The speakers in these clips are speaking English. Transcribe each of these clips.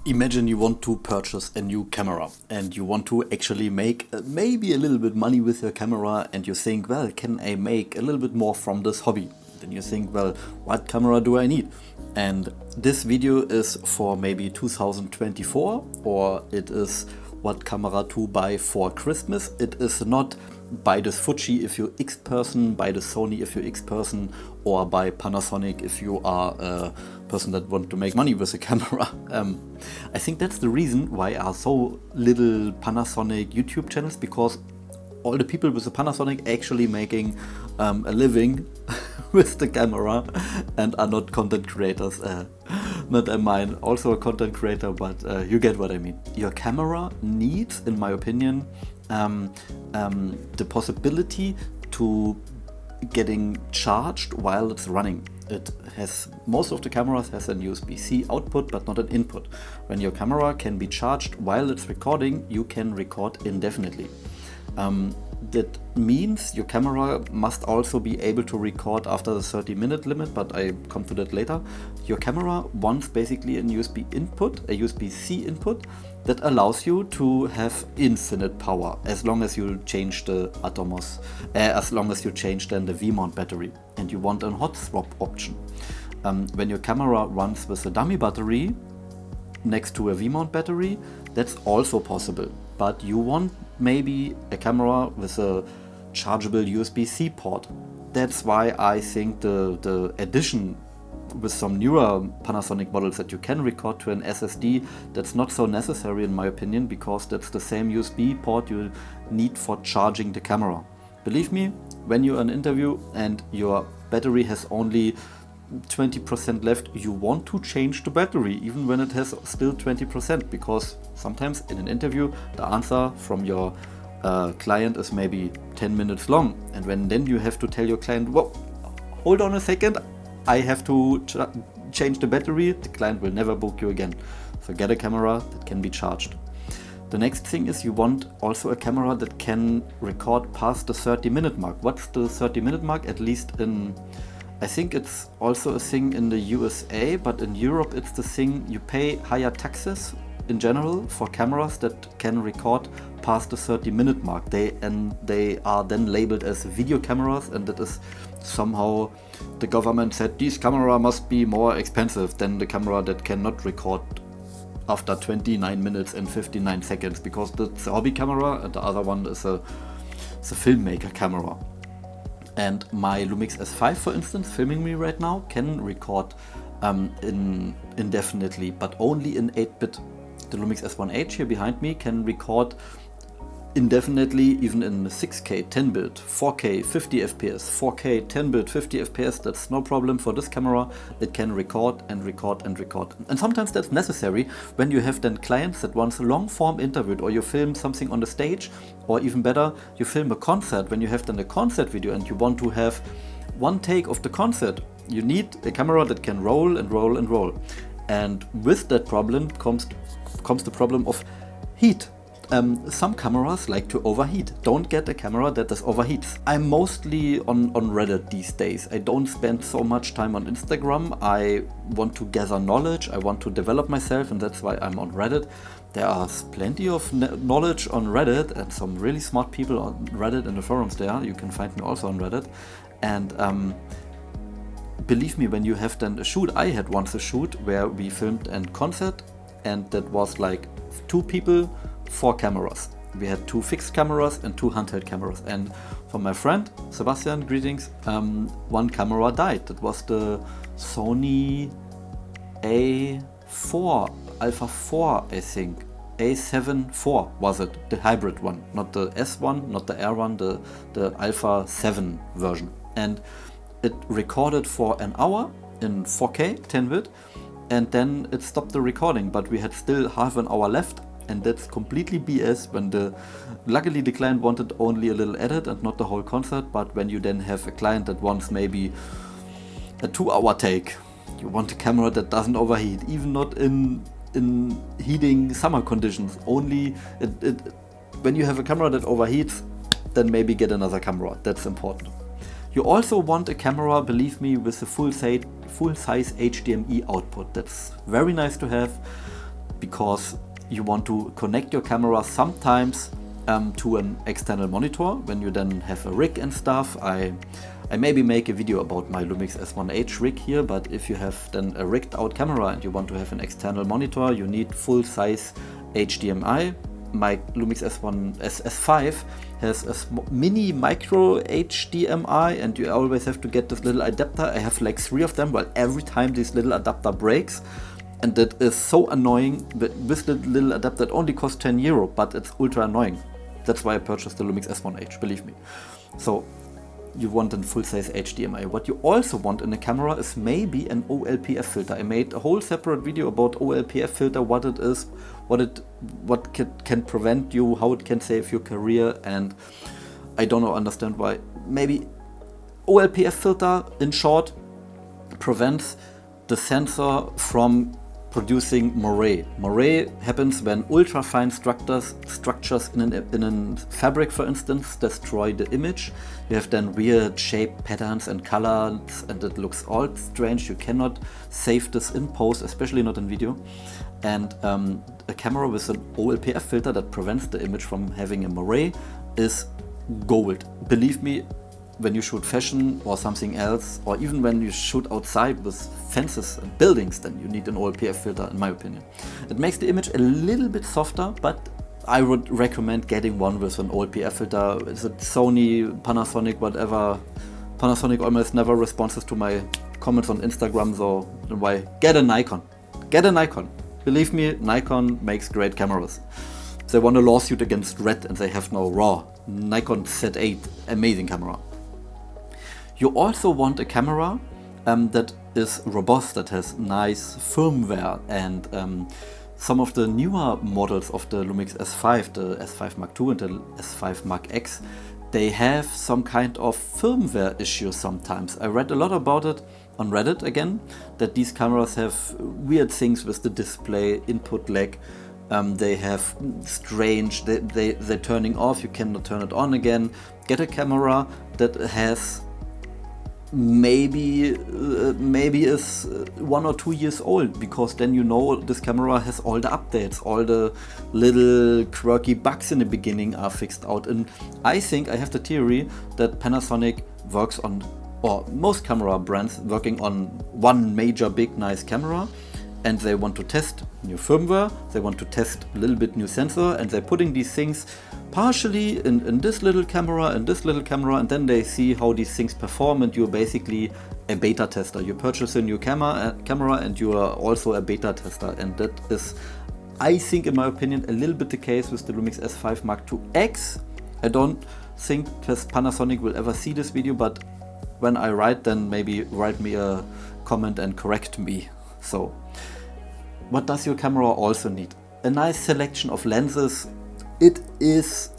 Imagine you want to purchase a new camera and you want to actually make maybe a little bit money with your camera, and you think, well, can I make a little bit more from this hobby? Then you think, well, what camera do I need? And this video is for maybe 2024, or it is what camera to buy for Christmas. It is not buy this Fuji if you're X person, buy the Sony if you're X person, or buy Panasonic if you are a person that want to make money with a camera. I think that's the reason why there are so little Panasonic YouTube channels, because all the people with the Panasonic actually making a living with the camera and are not content creators. Not I mine, also a content creator, but you get what I mean. Your camera needs, in my opinion, the possibility to getting charged while it's running. It has, most of the cameras has an USB-C output but not an input. When your camera can be charged while it's recording, you can record indefinitely. That means your camera must also be able to record after the 30-minute limit, but I come to that later. Your camera wants basically an USB input, a USB-C input, that allows you to have infinite power as long as you change the Atomos, as long as you change then the V-mount battery, and you want a hot swap option. When your camera runs with a dummy battery next to a V-mount battery, that's also possible, but you want maybe a camera with a chargeable USB-C port. That's why I think the addition with some newer Panasonic models that you can record to an SSD, that's not so necessary in my opinion, because that's the same USB port you need for charging the camera. Believe me, when you're in an interview and your battery has only 20% left, you want to change the battery even when it has still 20%, because sometimes in an interview the answer from your client is maybe 10 minutes long, and when then you have to tell your client, whoa, hold on a second, I have to change the battery, the client will never book you again. So get a camera that can be charged. The next thing is you want also a camera that can record past the 30-minute mark. What's the 30-minute mark? At least in, I think it's also a thing in the USA, but in Europe it's the thing, you pay higher taxes in general for cameras that can record past the 30-minute mark. They are then labeled as video cameras, and that is somehow, the government said this camera must be more expensive than the camera that cannot record after 29 minutes and 59 seconds, because that's a hobby camera and the other one is a Filmmaker Camera. And my Lumix S5, for instance, filming me right now, can record indefinitely, but only in 8-bit. The Lumix S1H here behind me can record indefinitely even in 6K 10-bit, 4K 50 FPS, 4K 10-bit 50 FPS. That's no problem for this camera. It can record and record and record. And sometimes that's necessary when you have then clients that want a long form interview, or you film something on the stage, or even better, you film a concert. When you have then a concert video and you want to have one take of the concert, you need a camera that can roll and roll and roll. And with that problem comes the problem of heat. Some cameras like to overheat. Don't get a camera that overheats. I'm mostly on Reddit these days. I don't spend so much time on Instagram. I want to gather knowledge. I want to develop myself, and that's why I'm on Reddit. There are plenty of knowledge on Reddit and some really smart people on Reddit and the forums there. You can find me also on Reddit. And believe me, when you have then a shoot, I had once a shoot where we filmed a concert, and that was like 2 people, 4 cameras. We had 2 fixed cameras and 2 handheld cameras. And for my friend Sebastian, greetings, one camera died. That was the Sony A4, Alpha 4, I think. A7 IV was it, the hybrid one, not the S1, not the R1, the Alpha 7 version. And it recorded for an hour in 4K 10-bit, and then it stopped the recording, but we had still half an hour left. And that's completely BS when luckily the client wanted only a little edit and not the whole concert. But when you then have a client that wants maybe a 2-hour take, you want a camera that doesn't overheat, even not in heating summer conditions. Only when you have a camera that overheats, then maybe get another camera. That's important. You also want a camera, believe me, with a full-size HDMI output. That's very nice to have. because you want to connect your camera sometimes to an external monitor when you then have a rig and stuff. I maybe make a video about my Lumix S1H rig here, but if you have then a rigged out camera and you want to have an external monitor, you need full size HDMI. My Lumix S5 has a mini micro HDMI, and you always have to get this little adapter. I have like 3 of them, well, every time this little adapter breaks, and that is so annoying. This little adapter, it only costs €10, but it's ultra annoying. That's why I purchased the Lumix S1H, believe me. So you want a full-size HDMI. What you also want in a camera is maybe an OLPF filter. I made a whole separate video about OLPF filter, what it is, what can prevent you, how it can save your career, and I don't understand why. Maybe OLPF filter, in short, prevents the sensor from producing moire. Moire happens when ultra-fine structures in a fabric, for instance, destroy the image. You have then weird shape patterns and colors, and it looks all strange. You cannot save this in post, especially not in video. And a camera with an OLPF filter that prevents the image from having a moire is gold. Believe me, when you shoot fashion or something else, or even when you shoot outside with fences and buildings, then you need an OLPF filter, in my opinion. It makes the image a little bit softer, but I would recommend getting one with an OLPF filter. Is it Sony, Panasonic, whatever. Panasonic almost never responds to my comments on Instagram, so why? Get a Nikon. Get a Nikon. Believe me, Nikon makes great cameras. They won a lawsuit against Red and they have no RAW. Nikon Z8, amazing camera. You also want a camera that is robust, that has nice firmware, and some of the newer models of the Lumix S5, the S5 Mark II and the S5 Mark X, they have some kind of firmware issues sometimes. I read a lot about it on Reddit again, that these cameras have weird things with the display, input lag. They have strange, they're turning off, you cannot turn it on again. Get a camera that has maybe is 1 or 2 years old, because then you know this camera has all the updates, all the little quirky bugs in the beginning are fixed out. And I think I have the theory that Panasonic works on, or most camera brands working on one major big nice camera, and they want to test new firmware, they want to test a little bit new sensor, and they're putting these things partially in this little camera and this little camera, and then they see how these things perform, and you're basically a beta tester. You purchase a new camera and you are also a beta tester, and that is, I think, in my opinion, a little bit the case with the Lumix S5 Mark II X. I don't think Panasonic will ever see this video, but when I write, then maybe write me a comment and correct me. So, what does your camera also need? A nice selection of lenses. It is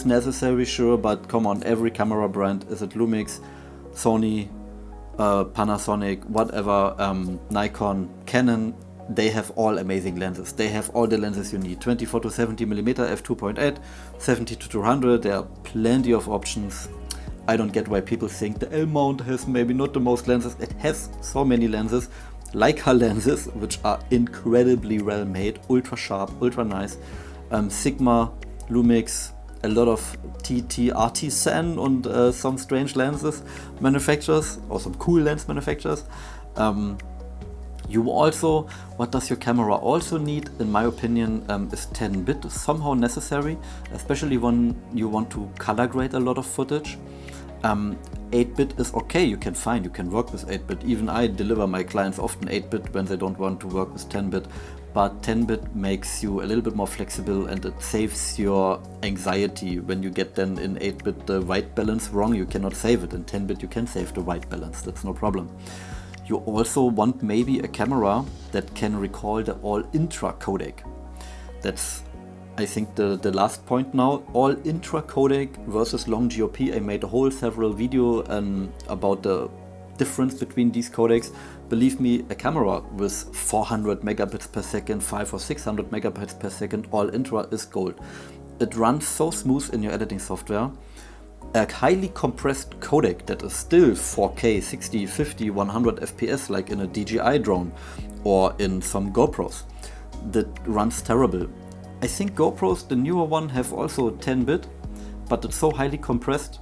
necessary, sure, but come on, every camera brand, is it Lumix, Sony, Panasonic, whatever, Nikon, Canon, they have all amazing lenses. They have all the lenses you need. 24 to 70mm f2.8, 70 to 200, there are plenty of options. I don't get why people think the L mount has maybe not the most lenses. It has so many lenses. Leica lenses, which are incredibly well made, ultra sharp, ultra nice. Sigma, Lumix, a lot of TT Artisan and some strange lenses manufacturers, or some cool lens manufacturers. You also, what does your camera also need, in my opinion, is 10-bit, somehow necessary, especially when you want to color grade a lot of footage. 8-bit is okay, you can work with 8-bit. Even I deliver my clients often 8-bit when they don't want to work with 10-bit. But 10-bit makes you a little bit more flexible, and it saves your anxiety when you get then in 8-bit the white balance wrong. You cannot save it. In 10-bit you can save the white balance, that's no problem. You also want maybe a camera that can recall the all-intra codec. That's, I think, the last point now. All-intra codec versus long GOP. I made a whole several video about the difference between these codecs. Believe me, a camera with 400 megabits per second, 500 or 600 megabits per second, all-intra is gold. It runs so smooth in your editing software. A highly compressed codec that is still 4K, 60, 50, 100 FPS like in a DJI drone or in some GoPros that runs terrible. I think GoPros, the newer one, have also 10-bit, but it's so highly compressed,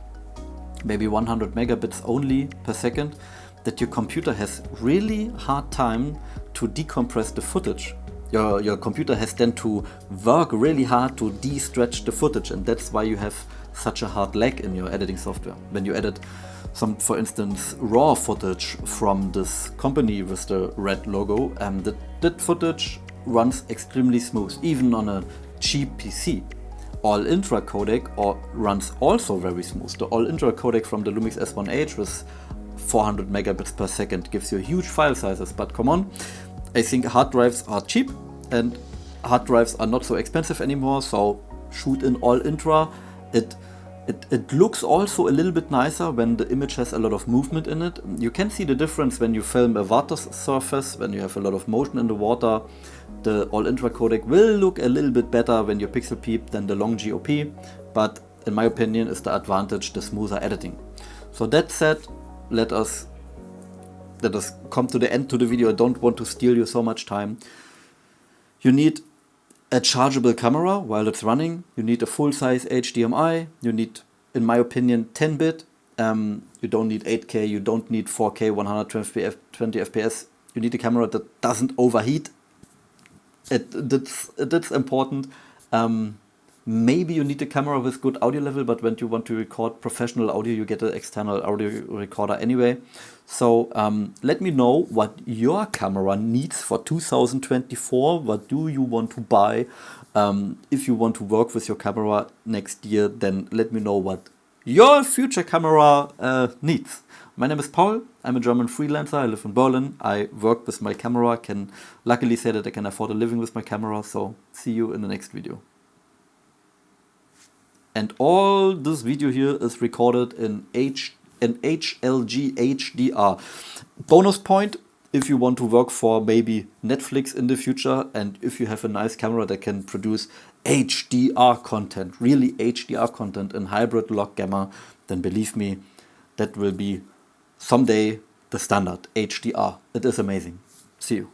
maybe 100 megabits only per second, that your computer has really hard time to decompress the footage. Your computer has then to work really hard to de-stretch the footage, and that's why you have such a hard lag in your editing software. When you edit some, for instance, raw footage from this company with the red logo, that footage runs extremely smooth, even on a cheap PC. All Intra codec runs also very smooth. The All Intra codec from the Lumix S1H with 400 megabits per second gives you huge file sizes, but come on, I think hard drives are cheap and hard drives are not so expensive anymore, so shoot in All Intra. It looks also a little bit nicer when the image has a lot of movement in it. You can see the difference when you film a water surface, when you have a lot of motion in the water. The All Intra codec will look a little bit better when you pixel peep than the long GOP, but in my opinion is the advantage the smoother editing. So that said, let us come to the end to the video. I don't want to steal you so much time. You need a chargeable camera while it's running. You need a full-size HDMI. You need, in my opinion, 10-bit. You don't need 8K. You don't need 4K, 120 FPS. You need a camera that doesn't overheat. That's important. Maybe you need a camera with good audio level, but when you want to record professional audio, you get an external audio recorder anyway. So let me know what your camera needs for 2024. What do you want to buy? If you want to work with your camera next year, then let me know what your future camera needs. My name is Paul. I'm a German freelancer. I live in Berlin. I work with my camera. Can luckily say that I can afford a living with my camera. So see you in the next video. And all this video here is recorded in HLG HDR. Bonus point, if you want to work for maybe Netflix in the future, and if you have a nice camera that can produce HDR content, really HDR content in hybrid log gamma, then believe me, that will be someday the standard HDR. It is amazing. See you.